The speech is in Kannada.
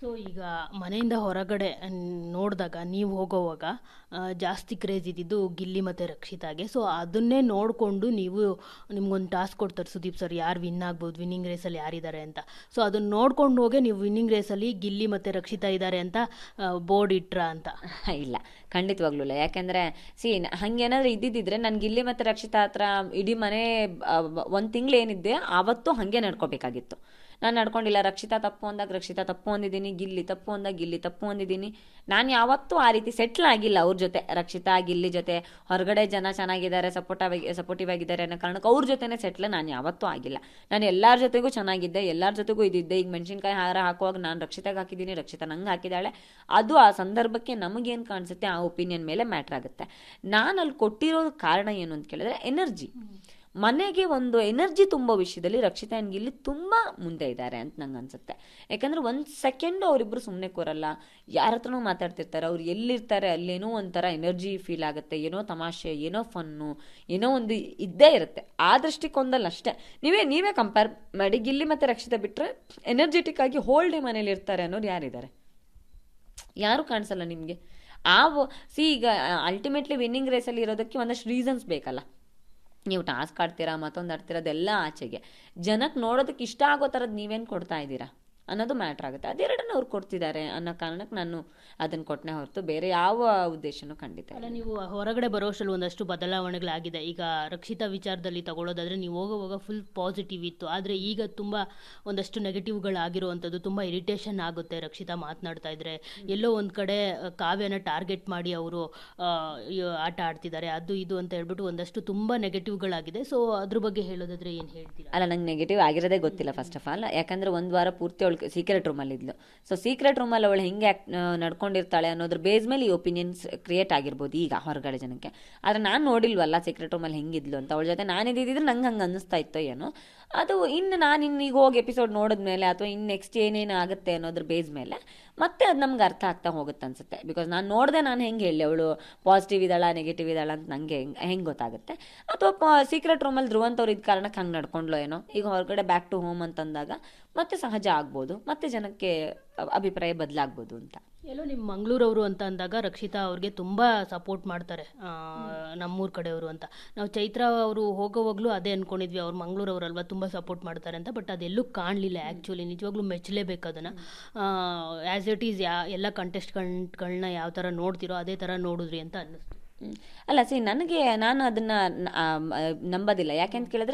ಸೊ ಈಗ ಮನೆಯಿಂದ ಹೊರಗಡೆ ನೋಡಿದಾಗ ನೀವು ಹೋಗೋವಾಗ ಜಾಸ್ತಿ ಕ್ರೇಜ್ ಇದ್ದಿದ್ದು ಗಿಲ್ಲಿ ಮತ್ತು ರಕ್ಷಿತಾಗೆ. ಸೊ ಅದನ್ನೇ ನೋಡಿಕೊಂಡು ನೀವು ನಿಮ್ಗೊಂದು ಟಾಸ್ಕ್ ಕೊಡ್ತಾರೆ ಸುದೀಪ್ ಸರ್, ಯಾರು ವಿನ್ ಆಗ್ಬೋದು, ವಿನ್ನಿಂಗ್ ರೇಸಲ್ಲಿ ಯಾರಿದ್ದಾರೆ ಅಂತ. ಸೊ ಅದನ್ನು ನೋಡ್ಕೊಂಡು ಹೋಗಿ ನೀವು ವಿನ್ನಿಂಗ್ ರೇಸಲ್ಲಿ ಗಿಲ್ಲಿ ಮತ್ತು ರಕ್ಷಿತಾ ಇದ್ದಾರೆ ಅಂತ ಬೋರ್ಡ್ ಇಟ್ರಾ ಅಂತ? ಇಲ್ಲ, ಖಂಡಿತವಾಗ್ಲೂ ಇಲ್ಲ. ಯಾಕೆಂದರೆ ಹಂಗೇನಾದ್ರೂ ಇದ್ದಿದ್ದಿದ್ರೆ ನಾನು ಗಿಲ್ಲಿ ಮತ್ತು ರಕ್ಷಿತಾ ಹತ್ರ ಇಡೀ ಮನೆ ಒಂದು ತಿಂಗಳು ಏನಿದ್ದೆ ಆವತ್ತು ಹಾಗೆ ನಡ್ಕೋಬೇಕಾಗಿತ್ತು. ನಾನು ನಡ್ಕೊಂಡಿಲ್ಲ. ರಕ್ಷಿತಾ ತಪ್ಪು ಅಂದಾಗ ರಕ್ಷಿತಾ ತಪ್ಪು ಅಂದಿದ್ದೀನಿ, ಗಿಲ್ಲಿ ತಪ್ಪು ಅಂದಾಗ ಗಿಲ್ಲಿ ತಪ್ಪು ಅಂದಿದ್ದೀನಿ. ನಾನು ಯಾವತ್ತೂ ಆ ರೀತಿ ಸೆಟ್ಲ್ ಆಗಿಲ್ಲ ಅವ್ರ ಜೊತೆ, ರಕ್ಷಿತಾ ಗಿಲ್ಲಿ ಜೊತೆ. ಹೊರಗಡೆ ಜನ ಚೆನ್ನಾಗಿದ್ದಾರೆ, ಸಪೋರ್ಟಿವ್ ಆಗಿದ್ದಾರೆ ಅನ್ನೋ ಕಾರಣಕ್ಕೆ ಅವ್ರ ಜೊತೆನೇ ಸೆಟ್ಲ್ ನಾನು ಯಾವತ್ತೂ ಆಗಿಲ್ಲ. ನಾನು ಎಲ್ಲರ ಜೊತೆಗೂ ಚೆನ್ನಾಗಿದ್ದೆ, ಎಲ್ಲರ ಜೊತೆಗೂ ಇದ್ದಿದ್ದೆ. ಈಗ ಮೆಣಸಿನ್ಕಾಯಿ ಹಾರ ಹಾಕುವಾಗ ನಾನು ರಕ್ಷಿತಾಗೆ ಹಾಕಿದ್ದೀನಿ, ರಕ್ಷಿತಾ ನಂಗೆ ಹಾಕಿದ್ದಾಳೆ. ಅದು ಆ ಸಂದರ್ಭಕ್ಕೆ ನಮಗೇನು ಕಾಣಿಸುತ್ತೆ ಆ ಒಪಿನಿಯನ್ ಮೇಲೆ ಮ್ಯಾಟ್ರ್ ಆಗುತ್ತೆ. ನಾನು ಅಲ್ಲಿ ಕೊಟ್ಟಿರೋ ಕಾರಣ ಏನು ಅಂತ ಕೇಳಿದ್ರೆ ಎನರ್ಜಿ. ಮನೆಗೆ ಒಂದು ಎನರ್ಜಿ ತುಂಬೋ ವಿಷಯದಲ್ಲಿ ರಕ್ಷಿತಾ ಆ್ಯಂಡ್ ಗಿಲ್ಲಿ ತುಂಬ ಮುಂದೆ ಇದ್ದಾರೆ ಅಂತ ನಂಗೆ ಅನ್ಸುತ್ತೆ. ಯಾಕಂದರೆ ಒಂದು ಸೆಕೆಂಡು ಅವರಿಬ್ಬರು ಸುಮ್ಮನೆ ಕೂರಲ್ಲ, ಯಾರ ಹತ್ರನೂ ಮಾತಾಡ್ತಿರ್ತಾರೆ. ಅವ್ರು ಎಲ್ಲಿರ್ತಾರೆ ಅಲ್ಲೇನೋ ಒಂಥರ ಎನರ್ಜಿ ಫೀಲ್ ಆಗುತ್ತೆ, ಏನೋ ತಮಾಷೆ, ಏನೋ ಫನ್ನು, ಏನೋ ಒಂದು ಇದ್ದೇ ಇರುತ್ತೆ. ಆ ದೃಷ್ಟಿಕೊಂದಲ್ಲಿ ಅಷ್ಟೇ. ನೀವೇ ಕಂಪೇರ್ ಮಾಡಿ, ಗಿಲ್ಲಿ ಮತ್ತು ರಕ್ಷಿತಾ ಬಿಟ್ಟರೆ ಎನರ್ಜೆಟಿಕ್ ಆಗಿ ಹೋಲ್ ಡೇ ಮನೇಲಿ ಇರ್ತಾರೆ ಅನ್ನೋರು ಯಾರಿದ್ದಾರೆ? ಯಾರು ಕಾಣಿಸಲ್ಲ ನಿಮಗೆ. ಈಗ ಅಲ್ಟಿಮೇಟ್ಲಿ ವಿನ್ನಿಂಗ್ ರೇಸಲ್ಲಿ ಇರೋದಕ್ಕೆ ಒಂದಷ್ಟು ರೀಸನ್ಸ್ ಬೇಕಲ್ಲ. ನೀವು ಟಾಸ್ಕ್ ಆಡ್ತೀರಾ, ಮತ್ತೊಂದು ಆಡ್ತೀರಾ, ಅದೆಲ್ಲ ಆಚೆಗೆ. ಜನಕ್ಕೆ ನೋಡೋದಕ್ಕೆ ಇಷ್ಟ ಆಗೋ ಥರದ್ದು ನೀವೇನು ಕೊಡ್ತಾ ಇದ್ದೀರಾ ಅನ್ನೋದು ಮ್ಯಾಟ್ರ್ ಆಗುತ್ತೆ. ಅದೆರಡನ್ನ ಅವ್ರು ಕೊಡ್ತಿದ್ದಾರೆ ಅನ್ನೋ ಕಾರಣಕ್ಕೆ ನಾನು ಅದನ್ನು ಕೊಟ್ಟನೆ ಹೊರತು ಬೇರೆ ಯಾವ ಉದ್ದೇಶನೂ ಖಂಡಿತ ಅಲ್ಲ. ನೀವು ಹೊರಗಡೆ ಬರೋಷ್ಟರಲ್ಲಿ ಒಂದಷ್ಟು ಬದಲಾವಣೆಗಳಾಗಿದೆ. ಈಗ ರಕ್ಷಿತಾ ವಿಚಾರದಲ್ಲಿ ತಗೊಳ್ಳೋದಾದರೆ ನೀವು ಹೋಗೋವಾಗ ಫುಲ್ ಪಾಸಿಟಿವ್ ಇತ್ತು, ಆದರೆ ಈಗ ತುಂಬ ಒಂದಷ್ಟು ನೆಗೆಟಿವ್ಗಳಾಗಿರುವಂಥದ್ದು. ತುಂಬ ಇರಿಟೇಷನ್ ಆಗುತ್ತೆ ರಕ್ಷಿತಾ ಮಾತನಾಡ್ತಾ ಇದ್ರೆ. ಎಲ್ಲೋ ಒಂದು ಕಡೆ ಕಾವ್ಯನ ಟಾರ್ಗೆಟ್ ಮಾಡಿ ಅವರು ಆಟ ಆಡ್ತಿದ್ದಾರೆ, ಅದು ಇದು ಅಂತ ಹೇಳ್ಬಿಟ್ಟು ಒಂದಷ್ಟು ತುಂಬ ನೆಗೆಟಿವ್ಗಳಾಗಿದೆ. ಸೊ ಅದ್ರ ಬಗ್ಗೆ ಹೇಳೋದಾದ್ರೆ ಏನು ಹೇಳ್ತೀರಾ? ಅಲ್ಲ, ನಂಗೆ ನೆಗೆಟಿವ್ ಆಗಿರೋದೇ ಗೊತ್ತಿಲ್ಲ ಫಸ್ಟ್ ಆಫ್ ಆಲ್. ಯಾಕಂದರೆ ಒಂದು ವಾರ ಪೂರ್ತಿ ಅವಳು ಸೀಕ್ರೆಟ್ ರೂಮಲ್ಲಿ ಇದ್ಲು. ಸೊ ಸೀಕ್ರೆಟ್ ರೂಮಲ್ಲಿ ಅವಳು ಹೆಂಗೆ ನಡ್ಕೊಂಡಿರ್ತಾಳೆ ಅನ್ನೋದ್ರ ಬೇಸ್ ಮೇಲೆ ಈ ಒಪಿನಿಯನ್ಸ್ ಕ್ರಿಯೇಟ್ ಆಗಿರ್ಬೋದು ಈಗ ಹೊರಗಡೆ ಜನಕ್ಕೆ. ಆದರೆ ನಾನು ನೋಡಿಲ್ವಲ್ಲ ಸೀಕ್ರೆಟ್ ರೂಮಲ್ಲಿ ಹೆಂಗಿದ್ಲು ಅಂತ. ಅವಳ ಜೊತೆ ನಾನಿದ್ದಿದ್ರೆ ನಂಗೆ ಹಂಗೆ ಅನ್ನಿಸ್ತಾ ಇತ್ತೋ ಏನೋ. ಅದು ನಾನು ಈಗ ಹೋಗಿ ಎಪಿಸೋಡ್ ನೋಡಿದ್ಮೇಲೆ ಅಥವಾ ಇನ್ನು ನೆಕ್ಸ್ಟ್ ಏನೇನು ಆಗುತ್ತೆ ಅನ್ನೋದ್ರ ಬೇಸ್ ಮೇಲೆ ಮತ್ತೆ ಅದು ನಮ್ಗೆ ಅರ್ಥ ಆಗ್ತಾ ಹೋಗುತ್ತೆ ಅನ್ಸುತ್ತೆ. ಬಿಕಾಸ್ ನಾನು ಹೆಂಗೆ ಹೇಳಿ ಅವಳು ಪಾಸಿಟಿವ್ ಇದ್ದಾಳ ನೆಗೆಟಿವ್ ಇದ್ದಾಳ ಅಂತ ನನಗೆ ಹೆಂಗೆ ಗೊತ್ತಾಗುತ್ತೆ? ಅಥವಾ ಸೀಕ್ರೆಟ್ ರೂಮಲ್ಲಿ ಧ್ರುವಂತವ್ರು ಇದ್ದ ಕಾರಣಕ್ಕೆ ಹಂಗೆ ನಡ್ಕೊಂಡ್ಲೋ ಏನೋ. ಈಗ ಹೊರಗಡೆ ಬ್ಯಾಕ್ ಟು ಹೋಮ್ ಅಂತಂದಾಗ ಮತ್ತೆ ಸಹಜ ಆಗ್ಬೋದು, ಮತ್ತೆ ಜನಕ್ಕೆ ಅಭಿಪ್ರಾಯ ಬದಲಾಗ್ಬೋದು ಅಂತ. ಎಲ್ಲೋ ನಿಮ್ಮ ಮಂಗಳೂರವರು ಅಂತ ಅಂದಾಗ ರಕ್ಷಿತಾ ಅವ್ರಿಗೆ ತುಂಬ ಸಪೋರ್ಟ್ ಮಾಡ್ತಾರೆ, ನಮ್ಮೂರ ಕಡೆಯವರು ಅಂತ. ನಾವು ಚೈತ್ರ ಅವರು ಹೋಗೋವಾಗಲೂ ಅದೇ ಅಂದ್ಕೊಂಡಿದ್ವಿ, ಅವ್ರು ಮಂಗಳೂರವರಲ್ವ ತುಂಬ ಸಪೋರ್ಟ್ ಮಾಡ್ತಾರೆ ಅಂತ. ಬಟ್ ಅದೆಲ್ಲೂ ಕಾಣಲಿಲ್ಲ ಆ್ಯಕ್ಚುಲಿ. ನಿಜವಾಗ್ಲೂ ಮೆಚ್ಚಲೇಬೇಕು ಅದನ್ನು. ಆ್ಯಸ್ ಇಟ್ ಈಸ್ ಎಲ್ಲ ಕಂಟೆಸ್ಟೆಂಟ್ಗಳನ್ನ ಯಾವ ಥರ ನೋಡ್ತಿರೋ ಅದೇ ಥರ ನೋಡಿದ್ರಿ ಅಂತ ಅನ್ನಿಸ್ತು. ಅಲ್ಲ ನಾನು ಅದನ್ನು ನಂಬೋದಿಲ್ಲ. ಯಾಕೆಂತ ಕೇಳಿದ್ರೆ